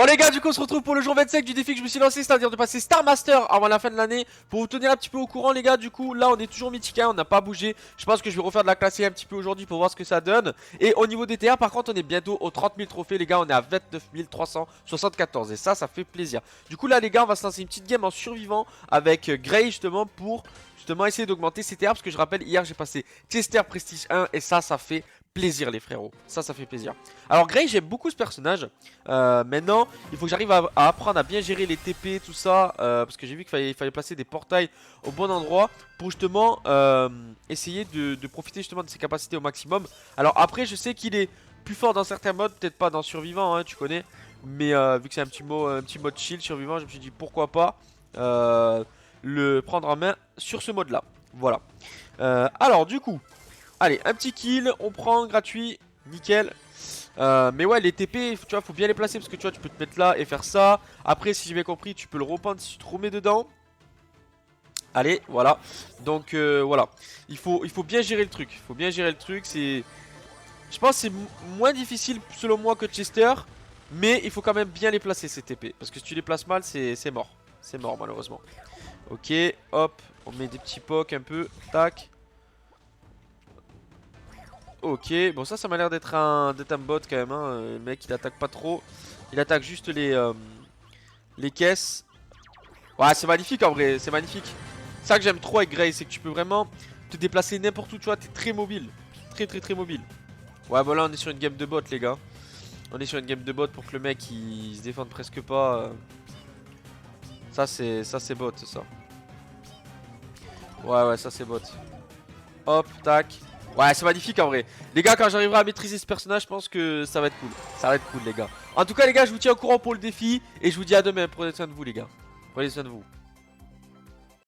Bon les gars, du coup on se retrouve pour le jour 25 du défi que je me suis lancé, c'est-à-dire de passer Star Master avant la fin de l'année. Pour vous tenir un petit peu au courant les gars, du coup là on est toujours mythique 1, on n'a pas bougé. Je pense que je vais refaire de la classe un petit peu aujourd'hui pour voir ce que ça donne. Et au niveau des TR par contre on est bientôt aux 30 000 trophées les gars, on est à 29 374 et ça fait plaisir. Du coup là les gars on va se lancer une petite game en survivant avec Gray justement pour essayer d'augmenter ses TR. Parce que je rappelle hier j'ai passé Tester Prestige 1 et ça fait plaisir les frérots, ça fait plaisir. Alors Gray j'aime beaucoup ce personnage. Maintenant il faut que j'arrive à apprendre à bien gérer les TP tout ça, parce que j'ai vu qu'il fallait placer des portails au bon endroit pour justement essayer de profiter justement de ses capacités au maximum. Alors après je sais qu'il est plus fort dans certains modes, peut-être pas dans survivant hein, tu connais. Mais vu que c'est un petit mode chill survivant, je me suis dit pourquoi pas le prendre en main sur ce mode là. Voilà. Alors du coup allez, un petit kill, on prend gratuit, nickel. Mais ouais, les TP, tu vois, faut bien les placer parce que tu vois, tu peux te mettre là et faire ça. Après, si j'ai bien compris, tu peux le reprendre si tu te remets dedans. Allez, voilà. Donc voilà, il faut bien gérer le truc. Il faut bien gérer le truc. Je pense que c'est moins difficile selon moi que Chester, mais il faut quand même bien les placer ces TP parce que si tu les places mal, c'est mort. C'est mort malheureusement. Ok, hop, on met des petits pocs un peu, tac. Ok, bon ça m'a l'air d'être un bot quand même hein. Le mec il attaque pas trop. Il attaque juste les caisses. Ouais c'est magnifique en vrai, c'est magnifique. C'est ça que j'aime trop avec Gray, c'est que tu peux vraiment te déplacer n'importe où, tu vois, t'es très mobile. Très mobile. Ouais bon là on est sur une game de bot les gars. On est sur une game de bot pour que le mec il se défende presque pas. Ça c'est bot ça. Ouais ça c'est bot. Hop, tac. Ouais, c'est magnifique en vrai. Les gars, quand j'arriverai à maîtriser ce personnage, je pense que ça va être cool. Ça va être cool, les gars. En tout cas, les gars, je vous tiens au courant pour le défi. Et je vous dis à demain. Prenez soin de vous, les gars. Prenez soin de vous.